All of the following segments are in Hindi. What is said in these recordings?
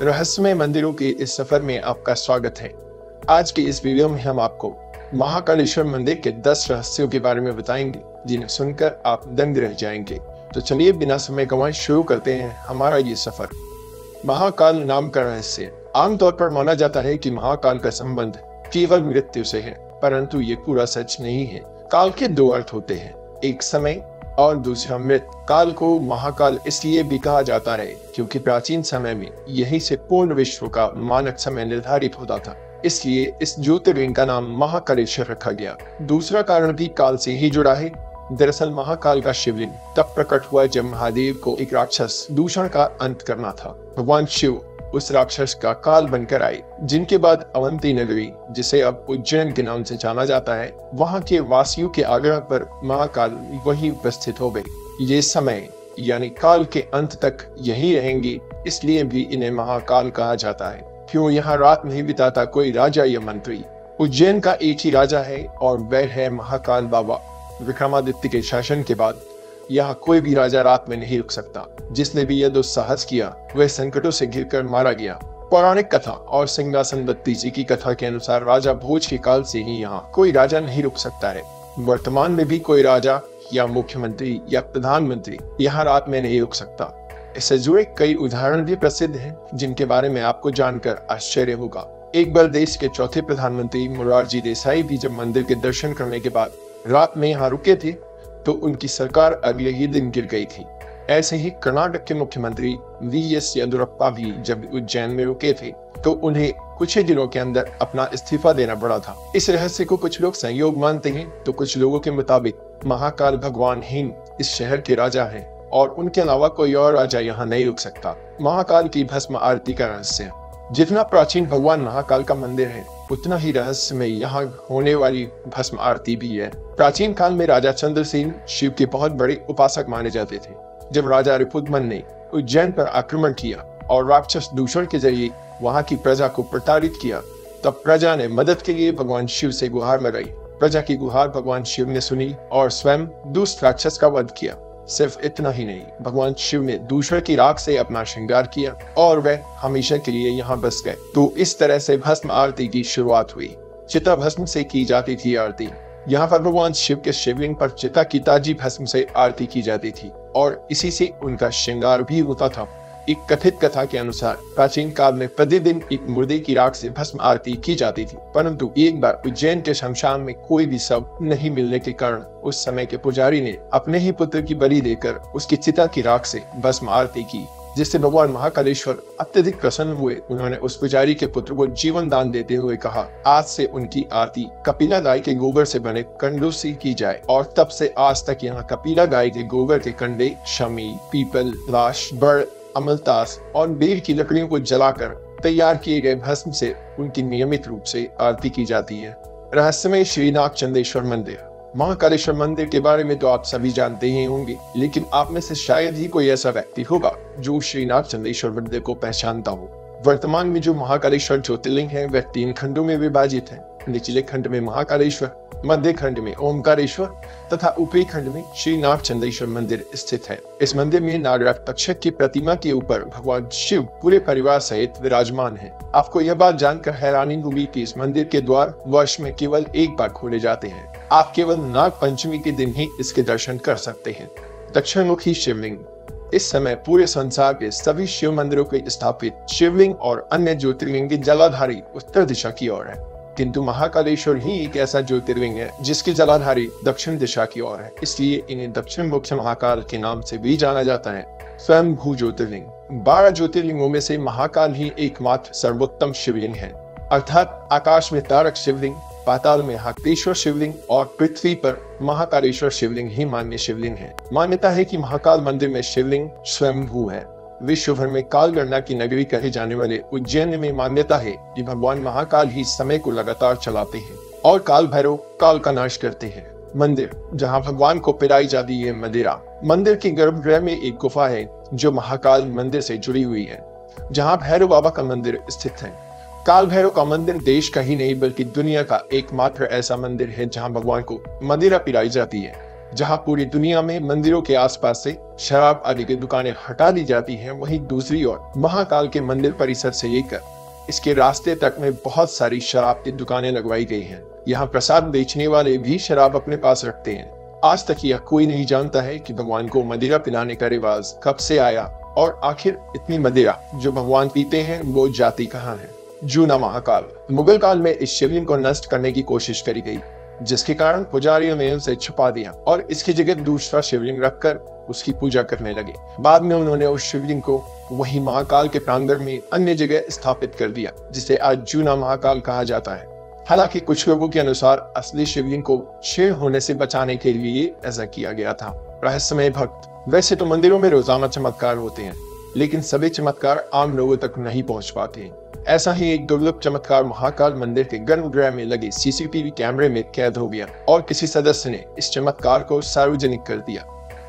रहस्यमय मंदिरों के इस सफर में आपका स्वागत है। आज के इस वीडियो में हम आपको महाकालेश्वर मंदिर के 10 रहस्यों के बारे में बताएंगे, जिन्हें सुनकर आप दंग रह जाएंगे। तो चलिए बिना समय गंवाए शुरू करते हैं हमारा ये सफर। महाकाल नाम का रहस्य। आमतौर पर माना जाता है कि महाकाल का संबंध केवल मृत्यु से है, परंतु ये पूरा सच नहीं है। काल के दो अर्थ होते हैं, एक समय और दूसरा मृत। काल को महाकाल इसलिए भी कहा जाता है क्योंकि प्राचीन समय में यहीं से पूर्ण विश्व का मानक समय निर्धारित होता था, इसलिए इस ज्योतिर्लिंग का नाम महाकालेश्वर रखा गया। दूसरा कारण भी काल से ही जुड़ा है। दरअसल महाकाल का शिवलिंग तब प्रकट हुआ जब महादेव को एक राक्षस दूषण का अंत करना था। भगवान शिव उस राक्षस का काल बनकर आए, जिनके बाद अवंती नगरी, जिसे अब उज्जैन के नाम से जाना जाता है, वहां के वासियों के आग्रह पर महाकाल वहीं उपस्थित हो गए। ये समय यानी काल के अंत तक यही रहेंगे, इसलिए भी इन्हें महाकाल कहा जाता है। क्यों यहाँ रात नहीं बिताता कोई राजा या मंत्री। उज्जैन का एक ही राजा है और वह है महाकाल बाबा। विक्रमादित्य के शासन के बाद यहाँ कोई भी राजा रात में नहीं रुक सकता। जिसने भी यह दुस्साहस किया वह संकटों से घिरकर मारा गया। पौराणिक कथा और सिंहासन बत्ती जी की कथा के अनुसार राजा भोज के काल से ही यहाँ कोई राजा नहीं रुक सकता है। वर्तमान में भी कोई राजा या मुख्यमंत्री या प्रधानमंत्री यहाँ रात में नहीं रुक सकता। इससे जुड़े कई उदाहरण भी प्रसिद्ध हैं, जिनके बारे में आपको जानकर आश्चर्य होगा। एक बार देश के चौथे प्रधानमंत्री मोरारजी देसाई भी जब मंदिर के दर्शन करने के बाद रात में यहाँ रुके थे तो उनकी सरकार अगले ही दिन गिर गई थी। ऐसे ही कर्नाटक के मुख्यमंत्री वी.एस. येदियुरप्पा भी जब उज्जैन में रुके थे तो उन्हें कुछ ही दिनों के अंदर अपना इस्तीफा देना पड़ा था। इस रहस्य को कुछ लोग संयोग मानते हैं तो कुछ लोगों के मुताबिक महाकाल भगवान हिम इस शहर के राजा हैं और उनके अलावा कोई और राजा यहाँ नहीं रुक सकता। महाकाल की भस्म आरती का रहस्य। जितना प्राचीन भगवान महाकाल का मंदिर है, उतना ही रहस्य में यहाँ होने वाली भस्म आरती भी है। प्राचीन काल में राजा चंद्रसेन शिव के बहुत बड़े उपासक माने जाते थे। जब राजा रिपुदमन ने उज्जैन पर आक्रमण किया और राक्षस दूषण के जरिए वहां की प्रजा को प्रताड़ित किया, तब प्रजा ने मदद के लिए भगवान शिव से गुहार लगाई। प्रजा की गुहार भगवान शिव ने सुनी और स्वयं दुष्ट राक्षस का वध किया। सिर्फ इतना ही नहीं, भगवान शिव ने दूषण की राख से अपना श्रृंगार किया और वह हमेशा के लिए यहाँ बस गए। तो इस तरह से भस्म आरती की शुरुआत हुई। चिता भस्म से की जाती थी आरती। यहाँ पर भगवान शिव के शिवलिंग पर चिता की ताजी भस्म से आरती की जाती थी और इसी से उनका श्रृंगार भी होता था। एक कथित कथा के अनुसार प्राचीन काल में प्रतिदिन एक मुर्दे की राख से भस्म आरती की जाती थी, परंतु एक बार उज्जैन के शमशान में कोई भी शव नहीं मिलने के कारण उस समय के पुजारी ने अपने ही पुत्र की बलि देकर उसकी चिता की राख से भस्म आरती की, जिससे भगवान महाकालेश्वर अत्यधिक प्रसन्न हुए। उन्होंने उस पुजारी के पुत्र को जीवन दान देते हुए कहा, आज से उनकी आरती कपिला गाय के गोबर से बने कंडों से की जाए। और तब से आज तक यहाँ कपिला गाय के गोबर के कंडे, शमी, पीपल, लाश, बड़, अमलतास और बेल की लकड़ियों को जलाकर तैयार किए गए भस्म से उनकी नियमित रूप से आरती की जाती है। रहस्यमय श्रीनाथ चंदेश्वर मंदिर। महाकालेश्वर मंदिर के बारे में तो आप सभी जानते ही होंगे, लेकिन आप में से शायद ही कोई ऐसा व्यक्ति होगा जो श्रीनाथ चंदेश्वर मंदिर को पहचानता हो। वर्तमान में जो महाकालेश्वर ज्योतिर्लिंग है वह 3 खंडों में विभाजित है। निचले खंड में महाकालेश्वर, मध्य खंड में ओमकारेश्वर तथा ऊपरी खंड में श्रीनाथ चंदेश्वर मंदिर स्थित है। इस मंदिर में नागराज तक्षक की प्रतिमा के ऊपर भगवान शिव पूरे परिवार सहित विराजमान है। आपको यह बात जानकर हैरानी होगी कि इस मंदिर के द्वार वर्ष में केवल एक बार खोले जाते हैं। आप केवल नाग पंचमी के दिन ही इसके दर्शन कर सकते हैं। दक्षिणमुखी शिवलिंग। इस समय पूरे संसार के सभी शिव मंदिरों के स्थापित शिवलिंग और अन्य ज्योतिर्लिंग की जलाधारी उत्तर दिशा की ओर है, किंतु महाकालेश्वर ही एक ऐसा ज्योतिर्लिंग है जिसकी जलाधारी दक्षिण दिशा की ओर है, इसलिए इन्हें दक्षिण मुखी महाकाल के नाम से भी जाना जाता है। स्वयं भू ज्योतिर्लिंग। 12 ज्योतिर्लिंगों में से महाकाल ही एकमात्र सर्वोत्तम शिवलिंग है, अर्थात आकाश में तारक शिवलिंग, पाताल में हाक्तेश्वर शिवलिंग और पृथ्वी पर महाकालेश्वर शिवलिंग ही मान्य शिवलिंग है। मान्यता है कि महाकाल मंदिर में शिवलिंग स्वयंभू है। विश्व भर में काल गणना की नगरी कहे जाने वाले उज्जैन में मान्यता है कि भगवान महाकाल ही समय को लगातार चलाते हैं और काल भैरव काल का नाश करते हैं। मंदिर जहां भगवान को पिलाई जाती है मदिरा। मंदिर के गर्भगृह में एक गुफा है जो महाकाल मंदिर से जुड़ी हुई है, जहां भैरव बाबा का मंदिर स्थित है। काल भैरव का मंदिर देश का ही नहीं बल्कि दुनिया का एकमात्र ऐसा मंदिर है जहां भगवान को मदिरा पिलाई जाती है। जहां पूरी दुनिया में मंदिरों के आसपास से शराब आदि की दुकानें हटा दी जाती हैं, वहीं दूसरी ओर महाकाल के मंदिर परिसर से लेकर इसके रास्ते तक में बहुत सारी शराब की दुकानें लगवाई गई हैं। यहाँ प्रसाद बेचने वाले भी शराब अपने पास रखते हैं। आज तक यह कोई नहीं जानता है कि भगवान को मदिरा पिलाने का रिवाज कब से आया और आखिर इतनी मदिरा जो भगवान पीते हैं वो जाती कहाँ है। जूना महाकाल। मुगल काल में इस शिवलिंग को नष्ट करने की कोशिश करी गई, जिसके कारण पुजारियों ने उसे छुपा दिया और इसकी जगह दूसरा शिवलिंग रखकर उसकी पूजा करने लगे। बाद में उन्होंने उस शिवलिंग को वही महाकाल के प्रांगण में अन्य जगह स्थापित कर दिया, जिसे आज जूना महाकाल कहा जाता है। हालांकि कुछ लोगों के अनुसार असली शिवलिंग को क्षीण होने से बचाने के लिए ऐसा किया गया था। रहस्यमय भक्त। वैसे तो मंदिरों में रोजाना चमत्कार होते हैं, लेकिन सभी चमत्कार आम लोगों तक नहीं पहुंच पाते हैं। ऐसा ही एक दुर्लभ चमत्कार महाकाल मंदिर के गर्भगृह में लगे सीसीटीवी कैमरे में कैद हो गया और किसी सदस्य ने इस चमत्कार को सार्वजनिक कर दिया।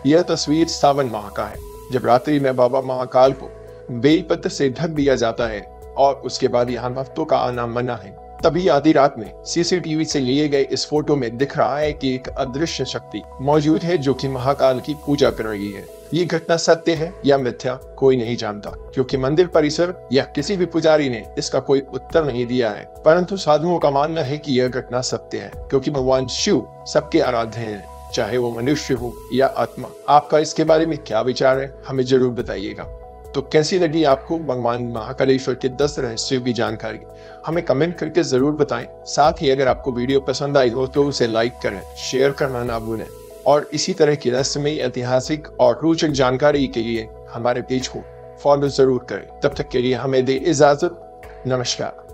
यह तस्वीर सावन माह का है, जब रात्रि में बाबा महाकाल को बेलपत्र से ढक दिया जाता है और उसके बाद यहाँ भक्तों का आना मना है। तभी आधी रात में सीसीटीवी से लिए गए इस फोटो में दिख रहा है कि एक अदृश्य शक्ति मौजूद है जो कि महाकाल की पूजा कर रही है। ये घटना सत्य है या मिथ्या कोई नहीं जानता, क्योंकि मंदिर परिसर या किसी भी पुजारी ने इसका कोई उत्तर नहीं दिया है। परंतु साधुओं का मानना है कि यह घटना सत्य है, क्योंकि भगवान शिव सबके आराध्य हैं, चाहे वो मनुष्य हो या आत्मा। आपका इसके बारे में क्या विचार है, हमें जरूर बताइएगा। तो कैसी लगी आपको भगवान महाकालेश्वर के 10 रहस्यों की जानकारी, हमें कमेंट करके जरूर बताएं। साथ ही अगर आपको वीडियो पसंद आई हो तो उसे लाइक करें, शेयर करना ना भूलें और इसी तरह की रहस्यमय, ऐतिहासिक और रोचक जानकारी के लिए हमारे पेज को फॉलो जरूर करें। तब तक के लिए हमें दे इजाजत। नमस्कार।